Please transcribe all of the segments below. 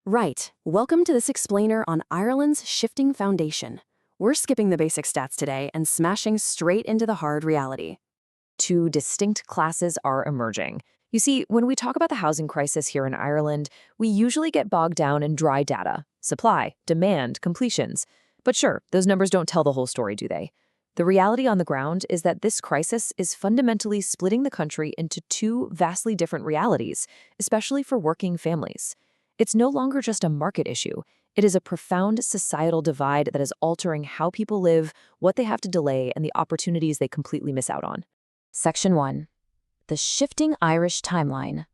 Right. Welcome to this explainer on Ireland's shifting foundation. We're skipping the basic stats today and smashing straight into the hard reality. Two distinct classes are emerging. You see, when we talk about the housing crisis here in Ireland, we usually get bogged down in dry data, supply, demand, completions. But sure, those numbers don't tell the whole story, do they? The reality on the ground is that this crisis is fundamentally splitting the country into two vastly different realities, especially for working families. It's no longer just a market issue. It is a profound societal divide that is altering how people live, what they have to delay, and the opportunities they completely miss out on. Section 1. The shifting Irish timeline.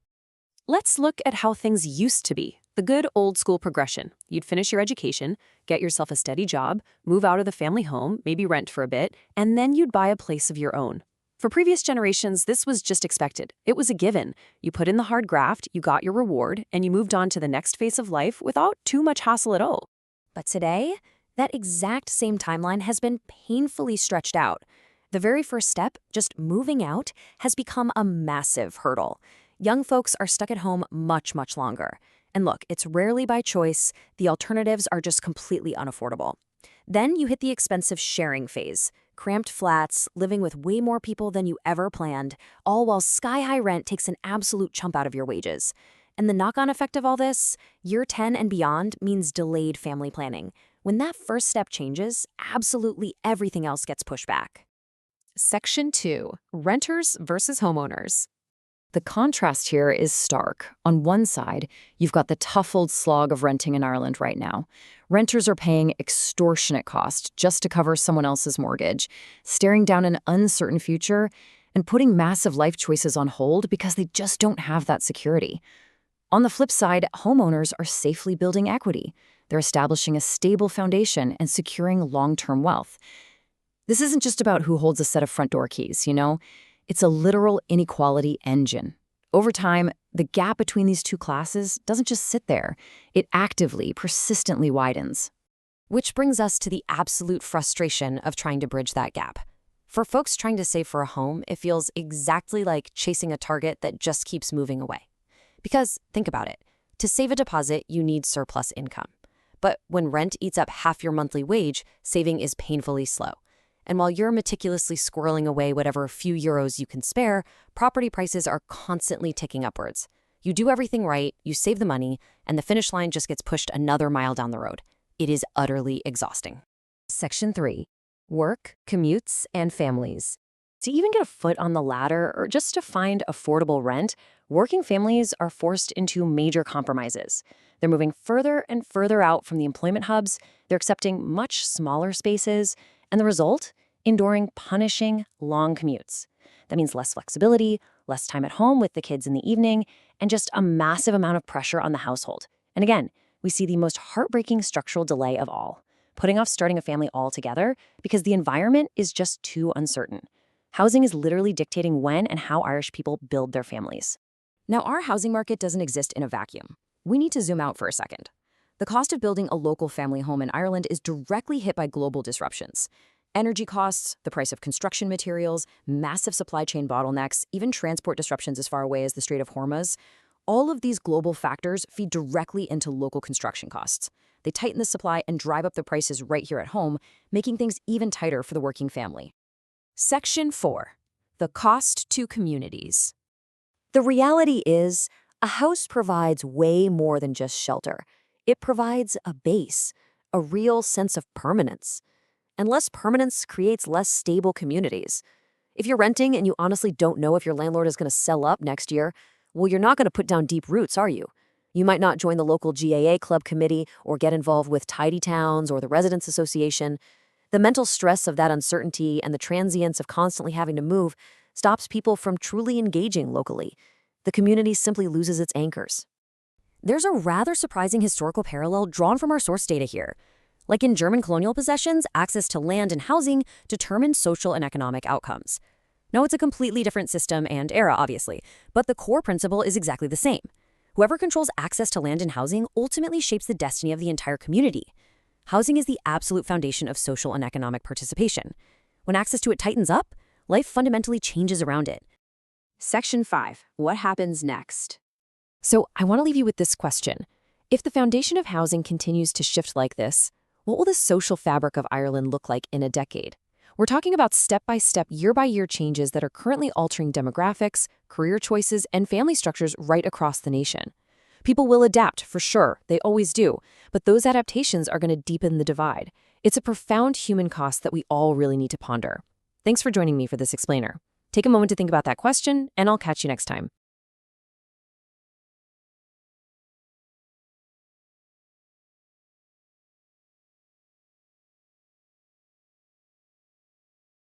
Let's look at how things used to be. The good old school progression. You'd finish your education, get yourself a steady job, move out of the family home, maybe rent for a bit, and then you'd buy a place of your own. For previous generations, this was just expected. It was a given. You put in the hard graft, you got your reward, and you moved on to the next phase of life without too much hassle at all. But today, that exact same timeline has been painfully stretched out. The very first step, just moving out, has become a massive hurdle. Young folks are stuck at home much longer. And look, it's rarely by choice. The alternatives are just completely unaffordable. Then you hit the expensive sharing phase. Cramped flats, living with way more people than you ever planned, all while sky-high rent takes an absolute chunk out of your wages. And the knock-on effect of all this, year 10 and beyond, means delayed family planning. When that first step changes, absolutely everything else gets pushed back. Section 2. Renters versus homeowners. The contrast here is stark. On one side, you've got the tough old slog of renting in Ireland right now. Renters are paying extortionate cost just to cover someone else's mortgage, staring down an uncertain future, and putting massive life choices on hold because they just don't have that security. On the flip side, homeowners are safely building equity. They're establishing a stable foundation and securing long-term wealth. This isn't just about who holds a set of front door keys, you know? It's a literal inequality engine. Over time, the gap between these two classes doesn't just sit there. It actively, persistently widens. Which brings us to the absolute frustration of trying to bridge that gap. For folks trying to save for a home, it feels exactly like chasing a target that just keeps moving away. Because, think about it, to save a deposit, you need surplus income. But when rent eats up half your monthly wage, saving is painfully slow. And while you're meticulously squirreling away whatever few euros you can spare, property prices are constantly ticking upwards. You do everything right, you save the money, and the finish line just gets pushed another mile down the road. It is utterly exhausting. Section 3. Work, commutes, and families. To even get a foot on the ladder or just to find affordable rent, working families are forced into major compromises. They're moving further and further out from the employment hubs, they're accepting much smaller spaces, and the result? Enduring punishing long commutes. That means less flexibility, less time at home with the kids in the evening, and just a massive amount of pressure on the household. And again, we see the most heartbreaking structural delay of all, putting off starting a family altogether because the environment is just too uncertain. Housing is literally dictating when and how Irish people build their families. Now, our housing market doesn't exist in a vacuum. We need to zoom out for a second. The cost of building a local family home in Ireland is directly hit by global disruptions. Energy costs, the price of construction materials, massive supply chain bottlenecks, even transport disruptions as far away as the Strait of Hormuz. All of these global factors feed directly into local construction costs. They tighten the supply and drive up the prices right here at home, making things even tighter for the working family. Section 4. The cost to communities. The reality is, a house provides way more than just shelter. It provides a base, a real sense of permanence. And less permanence creates less stable communities. If you're renting and you honestly don't know if your landlord is going to sell up next year, well, you're not going to put down deep roots, are you? You might not join the local GAA club committee or get involved with Tidy Towns or the Residents Association. The mental stress of that uncertainty and the transience of constantly having to move stops people from truly engaging locally. The community simply loses its anchors. There's a rather surprising historical parallel drawn from our source data here. Like in German colonial possessions, access to land and housing determined social and economic outcomes. No, it's a completely different system and era, obviously, but the core principle is exactly the same. Whoever controls access to land and housing ultimately shapes the destiny of the entire community. Housing is the absolute foundation of social and economic participation. When access to it tightens up, life fundamentally changes around it. Section 5. What happens next? So I want to leave you with this question. If the foundation of housing continues to shift like this, what will the social fabric of Ireland look like in a decade? We're talking about step-by-step, year-by-year changes that are currently altering demographics, career choices, and family structures right across the nation. People will adapt, for sure, they always do, but those adaptations are going to deepen the divide. It's a profound human cost that we all really need to ponder. Thanks for joining me for this explainer. Take a moment to think about that question, and I'll catch you next time.